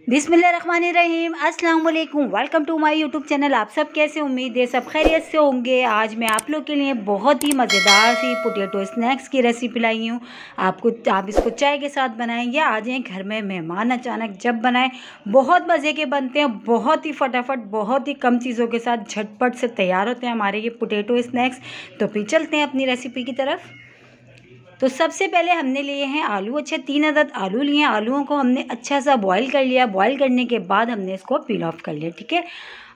बिस्मिल्लाहिर्रहमानिर्रहीम, अस्सलाम वालेकुम। Welcome to my YouTube channel. आप सब कैसे, उम्मीद है सब खैरियत से होंगे। आज मैं आप लोग के लिए बहुत ही मज़ेदार सी पोटैटो स्नैक्स की रेसिपी लाई हूँ। आप इसको चाय के साथ बनाएं या आ जाएँ घर में मेहमान अचानक जब बनाएं, बहुत मज़े के बनते हैं। बहुत ही फटाफट, बहुत ही कम चीज़ों के साथ झटपट से तैयार होते हैं हमारे ये पोटैटो स्नैक्स। तो फिर चलते हैं अपनी रेसिपी की तरफ। तो सबसे पहले हमने लिए हैं आलू। अच्छे 3 अदद आलू लिए हैं। आलूओं को हमने अच्छा सा बॉईल कर लिया। बॉईल करने के बाद हमने इसको पील ऑफ कर लिया। ठीक है,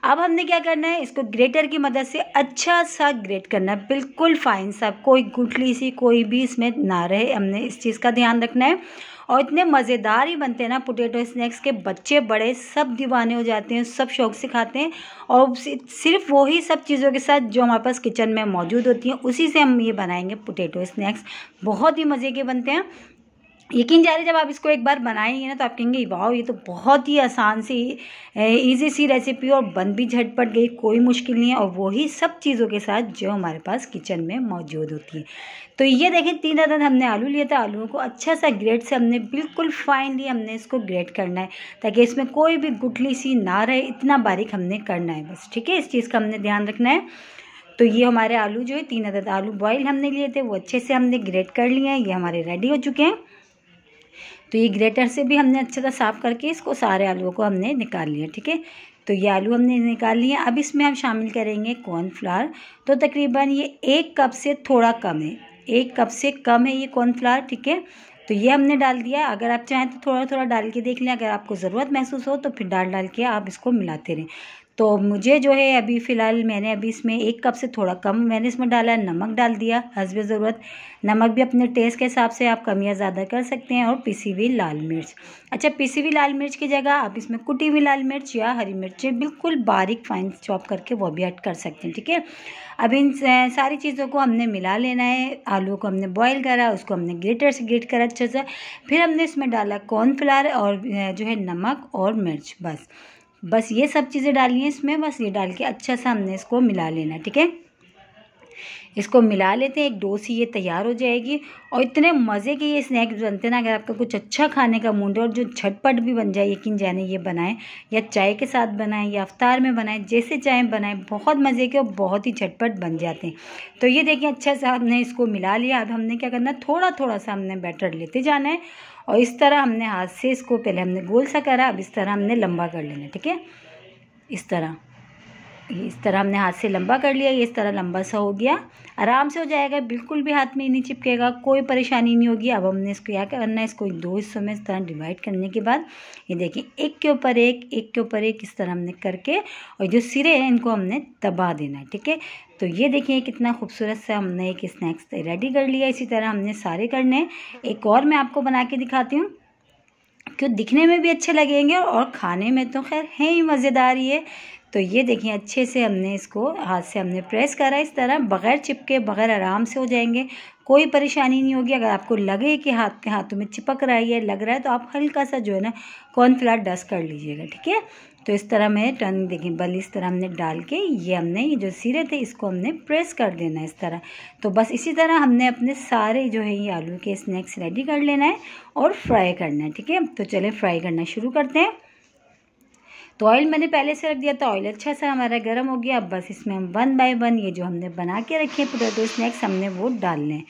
अब हमने क्या करना है, इसको ग्रेटर की मदद से अच्छा सा ग्रेट करना है, बिल्कुल फाइन सा, कोई गुठली सी कोई भी इसमें ना रहे। हमने इस चीज़ का ध्यान रखना है। और इतने मज़ेदार ही बनते हैं ना पोटैटो स्नैक्स के, बच्चे बड़े सब दीवाने हो जाते हैं, सब शौक से खाते हैं। और सिर्फ वही सब चीज़ों के साथ जो हमारे पास किचन में मौजूद होती हैं, उसी से हम ये बनाएंगे पोटैटो स्नैक्स। बहुत ही मज़े के बनते हैं। यकीन जाने जब आप इसको एक बार बनाएंगे ना तो आप कहेंगे वाह, ये तो बहुत ही आसान सी इजी सी रेसिपी और बन भी झटपट गई, कोई मुश्किल नहीं है। और वही सब चीज़ों के साथ जो हमारे पास किचन में मौजूद होती है। तो ये देखें, 3 अदद हमने आलू लिए थे। आलूओं को अच्छा सा ग्रेट से हमने बिल्कुल फाइनली हमने इसको ग्रेट करना है, ताकि इसमें कोई भी गुठली सी ना रहे। इतना बारीक हमने करना है बस। ठीक है, इस चीज़ का हमने ध्यान रखना है। तो ये हमारे आलू जो है 3 अदद आलू बॉयल हमने लिए थे, वो अच्छे से हमने ग्रेट कर लिए हैं। ये हमारे रेडी हो चुके हैं। तो ये ग्रेटर से भी हमने अच्छे से साफ़ करके इसको सारे आलूओं को हमने निकाल लिया। ठीक है, तो ये आलू हमने निकाल लिए। अब इसमें हम शामिल करेंगे कॉर्नफ्लावर। तो तकरीबन ये 1 कप से थोड़ा कम है, 1 कप से कम है ये कॉर्नफ्लावर। ठीक है, तो ये हमने डाल दिया। अगर आप चाहें तो थोड़ा थोड़ा डाल के देख लें, अगर आपको ज़रूरत महसूस हो तो फिर डाल के आप इसको मिलाते रहें। तो मुझे जो है अभी फ़िलहाल मैंने अभी इसमें 1 कप से थोड़ा कम मैंने इसमें डाला। नमक डाल दिया हस्बे ज़रूरत। नमक भी अपने टेस्ट के हिसाब से आप कम या ज़्यादा कर सकते हैं। और पिसी हुई लाल मिर्च। अच्छा, पिसी हुई लाल मिर्च की जगह आप इसमें कुटी हुई लाल मिर्च या हरी मिर्चें बिल्कुल बारीक फाइन चॉप करके वो भी ऐड कर सकते हैं। ठीक है, अब इन सारी चीज़ों को हमने मिला लेना है। आलू को हमने बॉईल करा, उसको हमने ग्रेटर से ग्रेट करा अच्छा सा। फिर हमने इसमें डाला कॉर्नफ्लावर और जो है नमक और मिर्च। बस ये सब चीज़ें डाली हैं इसमें। बस ये डाल के अच्छा सा हमने इसको मिला लेना है। ठीक है, इसको मिला लेते हैं, एक डो सी ये तैयार हो जाएगी। और इतने मज़े के ये स्नैक्स बनते हैं ना, अगर आपका कुछ अच्छा खाने का मूड है और जो झटपट भी बन जाए, यकीन जाने ये बनाएं, या चाय के साथ बनाएं या अफ्तार में बनाएं, जैसे चाहें बनाएं, बहुत मज़े के और बहुत ही झटपट बन जाते हैं। तो ये देखिए, अच्छा सा हमने इसको मिला लिया। अब हमने क्या करना है, थोड़ा थोड़ा सा हमने बैटर लेते जाना है। और इस तरह हमने हाथ से इसको पहले हमने गोल सा करा, अब इस तरह हमने लंबा कर लेना है। ठीक है, इस तरह हमने हाथ से लंबा कर लिया। ये इस तरह लंबा सा हो गया, आराम से हो जाएगा, बिल्कुल भी हाथ में नहीं चिपकेगा, कोई परेशानी नहीं होगी। अब हमने इसको क्या करना है, इसको 2 हिस्सों में इस तरह डिवाइड करने के बाद ये देखिए, एक के ऊपर एक इस तरह हमने करके, और जो सिरे हैं इनको हमने दबा देना है। ठीक है, तो ये देखिए कितना खूबसूरत सा हमने एक स्नैक्स रेडी कर लिया। इसी तरह हमने सारे करने हैं। एक और मैं आपको बना के दिखाती हूँ, क्यों दिखने में भी अच्छे लगेंगे और खाने में तो खैर है ही मज़ेदार ये। तो ये देखिए, अच्छे से हमने इसको हाथ से हमने प्रेस करा, इस तरह बग़ैर चिपके, बग़ैर आराम से हो जाएंगे, कोई परेशानी नहीं होगी। अगर आपको लगे कि हाथों में चिपक रहा है, ये लग रहा है, तो आप हल्का सा जो है ना कॉर्नफ्लावर डस्ट कर लीजिएगा। ठीक है, तो इस तरह मैं टर्न देखिए, बल इस तरह हमने डाल के ये जो सिरे थे इसको हमने प्रेस कर देना है इस तरह। तो बस इसी तरह हमने अपने सारे जो है ये आलू के स्नैक्स रेडी कर लेना है और फ्राई करना है। ठीक है, तो चले फ्राई करना शुरू करते हैं। तो ऑयल मैंने पहले से रख दिया था, ऑयल अच्छा सा हमारा गर्म हो गया। अब बस इसमें हम 1 बाय 1 ये जो हमने बना के रखे हैं पोटैटो स्नैक्स, हमने वो डालने हैं।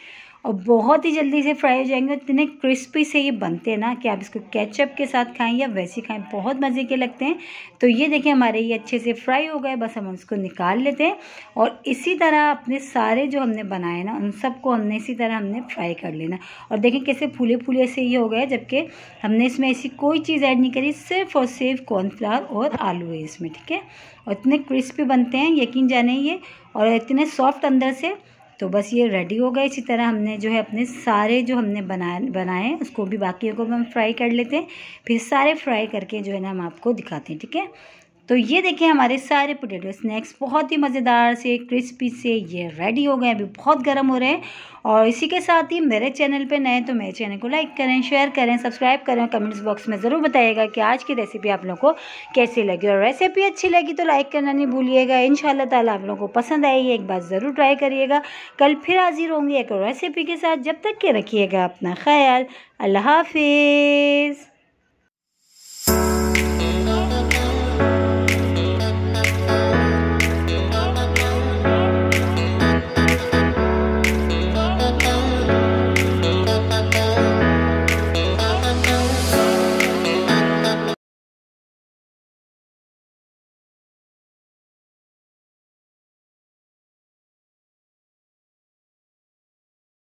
और बहुत ही जल्दी से फ्राई हो जाएंगे। इतने क्रिस्पी से ये बनते हैं ना कि आप इसको केचप के साथ खाएं या वैसे खाएं, बहुत मज़े के लगते हैं। तो ये देखिए, हमारे ये अच्छे से फ्राई हो गए। बस हम उसको निकाल लेते हैं। और इसी तरह अपने सारे जो हमने बनाए ना, उन सबको हमने इसी तरह हमने फ्राई कर लेना। और देखें कैसे फूले फूले से ये हो गए, जबकि हमने इसमें ऐसी कोई चीज़ ऐड नहीं करी, सिर्फ और सिर्फ कॉर्नफ्लावर और आलू है इसमें। ठीक है, और इतने क्रिस्पी बनते हैं, यकीन जाने ये, और इतने सॉफ्ट अंदर से। तो बस ये रेडी हो गए। इसी तरह हमने जो है अपने सारे जो हमने बनाए उसको भी, बाकियों को भी हम फ्राई कर लेते हैं। फिर सारे फ्राई करके जो है ना हम आपको दिखाते हैं। ठीक है, तो ये देखिए, हमारे सारे पोटैटो स्नैक्स बहुत ही मज़ेदार से क्रिस्पी से ये रेडी हो गए। अभी बहुत गर्म हो रहे हैं। और इसी के साथ ही मेरे चैनल पे नए तो मेरे चैनल को लाइक करें, शेयर करें, सब्सक्राइब करें। कमेंट्स बॉक्स में ज़रूर बताइएगा कि आज की रेसिपी आप लोगों को कैसी लगी। और रेसिपी अच्छी लगी तो लाइक करना नहीं भूलिएगा। इंशाल्लाह ताला आप लोगों को पसंद आएगी, एक बार ज़रूर ट्राई करिएगा। कल फिर हाजिर होंगी एक और रेसिपी के साथ। जब तक के रखिएगा अपना ख्याल। अल्लाह हाफिज़।